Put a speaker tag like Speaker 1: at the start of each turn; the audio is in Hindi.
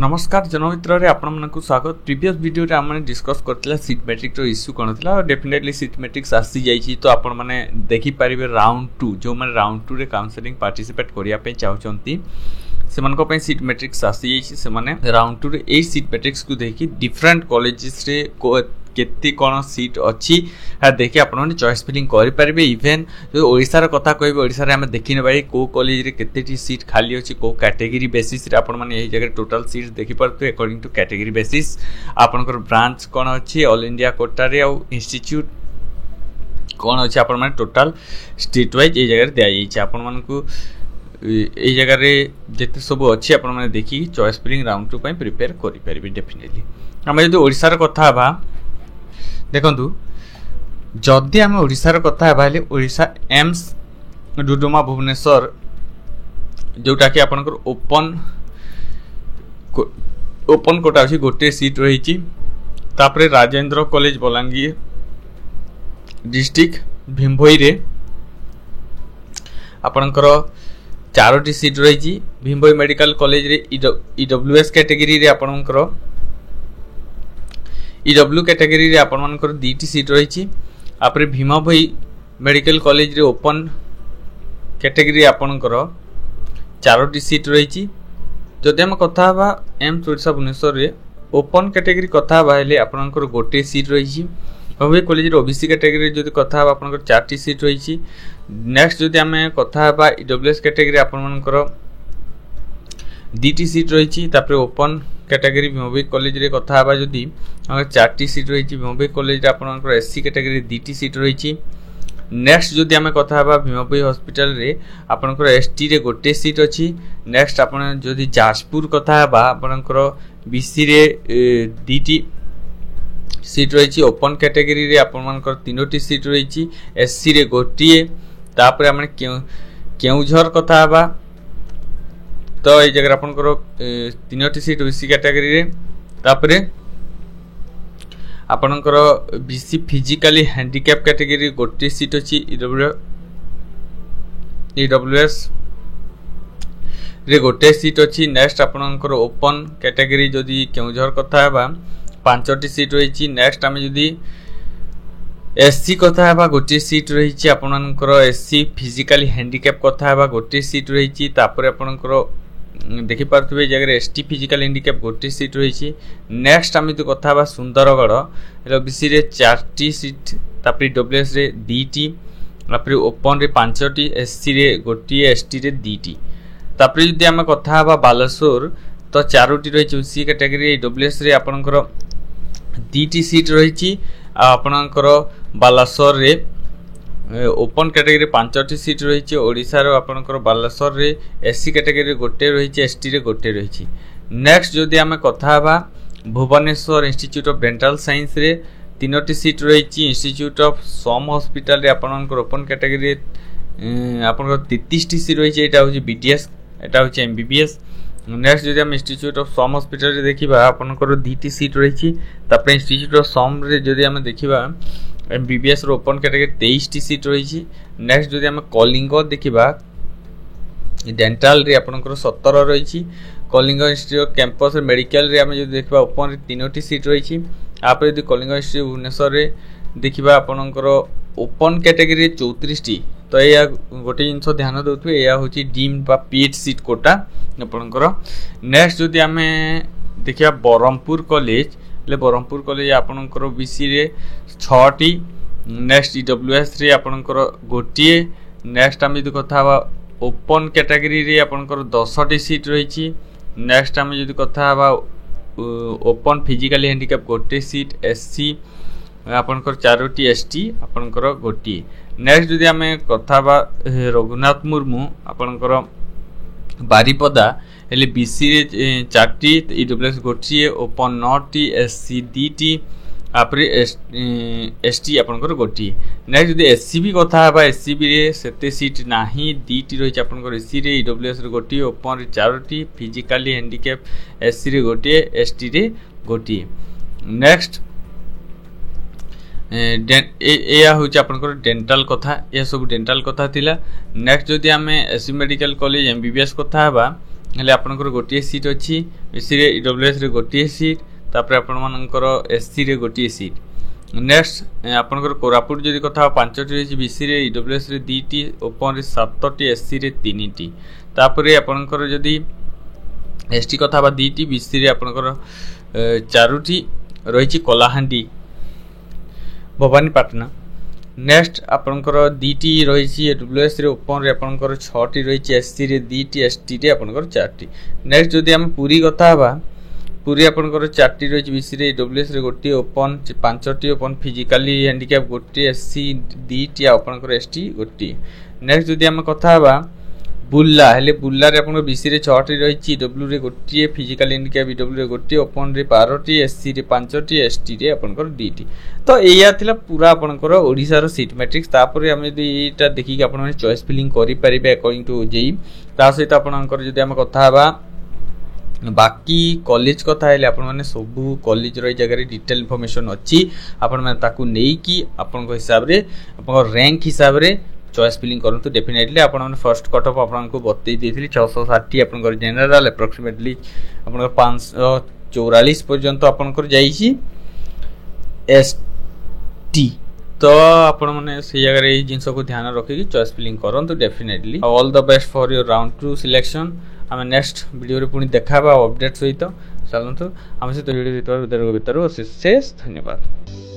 Speaker 1: नमस्कार जनमित्र रे आपण मानकु स्वागत। प्रीवियस वीडियो रे हमने डिस्कस करथिला सीट मैट्रिक रो इश्यू कोन थिला और डेफिनेटली सीट मैट्रिक्स आसी जाईची तो आपण माने देखि परिबे राउंड 2 जो माने राउंड 2 रे काउंसलिंग पार्टिसिपेट करिया पे चाहउचंती सेमान को पे सीट मैट्रिक्स आसी जाईची से माने राउंड 2 रे ए सीट मैट्रिक्स को देखि डिफरेंट कॉलेजेस रे केते कोन सीट अछि देखि आपण माने चॉइस फिलिंग करि परिबे। इवन जो ओडिसा रो कथा कहबे ओडिसा रे हम देखि नै बाई को कॉलेज रे केतेटी सीट खाली अछि को कैटेगरी बेसिस रे आपण माने एही जगह टोटल सीट्स देखि परतु अकॉर्डिंग टू कैटेगरी बेसिस आपनकर ब्रांच कोन अछि ऑल इंडिया कोटा रे और इंस्टीट्यूट कोन अछि आपण माने टोटल स्टेट वाइज एही जगह दिया जाई छै। आपण मानकु एही जगह रे जेते सब अछि आपण माने देखि चॉइस फिलिंग राउंड 2 पय प्रिपेयर करि परिबे। डेफिनेटली हम जदि ओडिसा रो कथा बा देखंतु जदि आम ओडिशार कथा हेले ओडिशा एम्स डुडुमा भुवनेश्वर जोटा कि आपनकर ओपन कोटा अछि गोटे सीट रही। तापरे राजेंद्र कॉलेज बलांगीर डिस्ट्रिक्ट भीमभोई रे आपनकर 4टी सीट रही। भीमभोई मेडिकल कॉलेज रे ईडब्ल्यूएस कैटेगरी रे आपनकर ईडब्ल्यू कैटेगरी रे आपण मानकर 2टी सीट रही। आपरे भीमभोई मेडिकल कॉलेज रे ओपन कैटेगरी आपनकर 4टी सीट रही। जदि हम कथा बा एम्स ओडिशा भुवनेश्वर रे ओपन कैटेगरी कथा बा हेले आपनकर गोटे सीट रही। भीमभोई कॉलेज रे ओबीसी कैटेगरी जदि कथा बा आपनकर 4टी सीट रही। नेक्स्ट जदि हम कथा बा ईडब्ल्यूएस कैटेगरी आपण मानकर 2टी सीट रही। तापरे ओपन कैटेगरी भीमभोई कॉलेज रे कथा बा जदि 4टी सीट रही। भीमभोई कॉलेज रे आपनकर एससी कैटेगरी 2टी सीट रही। नेक्स्ट जदि आमे कथा बा भीमभोई हॉस्पिटल रे आपनकर एसटी रे गोटे सीट अछि। नेक्स्ट आपन जदि जाजपुर कथा बा आपनकर बीसी रे 2टी सीट रही। ओपन कैटेगरी रे आपनकर 3टी सीट रही। एससी रे गोटिए तापर हमने केउझर कथा बा तो ये जगह आपनकर 3टी सीट ओसी कैटेगरी रे। तापरे आपनकर बीसी फिजिकली हैंडिकैप कैटेगरी गोटे सीट अछि। ईडब्ल्यूएस रे गोटे सीट अछि। नेक्स्ट आपनकर ओपन कैटेगरी जदि केउझर कथा बा 5टी सीट रही। नेक्स्ट आमे जदि एससी कथा बा गोटे सीट रही। आपनकर एससी फिजिकली हैंडिकैप कथा बा गोटे सीट रही। तापर आपनकर देखि पारथुबे जगह एसटी फिजिकल हैंडिकैप गोटे सीट रही। नेक्स्ट आमे तो कथा बा सुंदरगढ़ ओबीसी रे 4टी सीट तापर डब्ल्यूएस रे 2टी तापर ओपन रे 5टी एससी रे गोटे एसटी रे 2टी। तापर जदि आमे कथा बा बालेश्वर तो 4टी रही। ओसी कैटेगरी डब्ल्यूएस रे आपनकर 2टी सीट रही। आपनकर बालेश्वर रे ओपन कैटेगरी 5टी सीट रही। ओडिसा रो आपनकर बालेश्वर रे एससी कैटेगरी गोटे रही। एसटी रे गोटे रही। नेक्स्ट जदि आमे कथा बा Bhubaneswar institute of dental science रे 3टी सीट रही। इंस्टीट्यूट ऑफ सम हॉस्पिटल रे आपनकर ओपन कैटेगरी आपनकर 33टी सीट रही। एटा होची बीटीएस एटा होची एमबीबीएस। नेक्स्ट जदि हम इंस्टीट्यूट ऑफ सम हॉस्पिटल रे देखिबा आपनकर 2टी सीट रही। तापर इंस्टीट्यूट ऑफ सम रे जदि हम देखिबा एमबीबीएस रो ओपन कैटेगरी 23टी सीट रही। नेक्स्ट जदि हम कलिंग देखिबा डेंटल रे आपनकर 17 रही। कलिंग इंस्टीट्यूट कैंपस मेडिकल रे हम जदि देखिबा ओपन रे 3टी सीट रही। आपरे जदि कलिंग इंस्टीट्यूट भुवनेश्वर रे देखिबा आपनकर ओपन कैटेगरी 34टी। तो या गोटे जिंस ध्यान देउथबे या होची डीम्ड बा पीएच सीट कोटा आपनकर। नेक्स्ट जदि हम देखिबा बरहमपुर कॉलेज ले बरहमपुर कॉलेज आपनकर बीसी रे 6टी। नेक्स्ट ईडब्ल्यूएस रे आपनकर गोटिए। नेक्स्ट हम जदि कथा बा ओपन कैटेगरी रे आपनकर 10टी सीट रही। नेक्स्ट हम जदि कथा बा ओपन फिजिकली हैंडिकैप गोटे सीट एससी आपनकर 4टी एसटी आपनकर गोटिए। नेक्स्ट जदि हम कथा बा रघुनाथ मुर्मू आपनकर बारिपदा हेले बीसी रे 4टी ईडब्ल्यूएस गोटिए ओपन 9टी एससी 2टी आपरे एसटी आपनकर गोटिए। नेक्स्ट जदि एससीबी कथा बा एससीबी रे सेते सीट नाही 2टी रही। आपनकर एससी रे ईडब्ल्यूएस रे गोटिए ओपन रे 4टी फिजिकली हैंडिकैप एससी रे गोटिए एसटी रे गोटिए। नेक्स्ट या होची आपनकर डेंटल कथा या सब डेंटल कथा थिला। नेक्स्ट जदि आमे एससी मेडिकल कॉलेज एमबीबीएस कथा बा हेले आपनकर गोटे सीट अच्छी बीसी रे ईडब्ल्यूएस रे गोटे सीट तापर आपण मानकर एससी रे गोटे सीट नेक्स्ट आपनकर कोरापुट जदि कथा 5टी रही बीसी रे ईडब्ल्यूएस रे 2टी ओपन रे 7टी एससी रे 3टी तापर आपनकर जदि एसटी कथा 2टी बीसी रे आपनकर 4टी रही कलाहांडी भवानीपाटना नेक्स्ट आपनकर 2टी रही ईडब्ल्यूएस रे ओपन रे आपनकर 6टी रही एससी रे 2टी एसटी रे आपनकर 4टी नेक्स्ट जदि हम पूरी कथा हबा पूरी आपनकर 4टी रही बीसी रे ईडब्ल्यूएस रे गोटे ओपन 5टी ओपन फिजिकली हैंडिकैप गोटे एससी 2टी आपनकर एसटी गोटे नेक्स्ट जदि हम कथा हबा बुल्ला हेले बुल्ला रे आपनकर बीसी रे 6टी रही ईडब्ल्यू रे गोटे फिजिकली हैंडिकैप ईडब्ल्यू रे गोटे ओपन रे 12टी एससी रे 5टी एसटी रे आपनकर 2टी तो एया थिला पूरा आपनकर ओडिसा रो सीट मैट्रिक्स तापर हम यदि एटा देखि कि आपन चॉइस फिलिंग करि परिबे अकॉर्डिंग टू जेई ता सहित आपनकर जदि हम कथा हबा बाकी कॉलेज कथा हेले आपण माने सब कॉलेज रो जगह रे डिटेल इन्फॉर्मेशन अछि आपण माने ताकू नेई कि आपण को हिसाब रे आपण रैंक हिसाब रे चॉइस फिलिंग करंतु डेफिनेटली आपण माने फर्स्ट कट ऑफ आपण को बतई देथिली 660 आपण को जनरल अप्रोक्सीमेटली आपण 544 पर्यंत आपण को जाई छी एसटी तो आपण माने से जगह रे जिंस को ध्यान रखि कि चॉइस फिलिंग करंतु definitely all the best for your round 2 selection आम नेक्स्ट वीडियो रे पुणी देखा अपडेट सहित चलतु आम सहित वीडियो भीतर शेष धन्यवाद।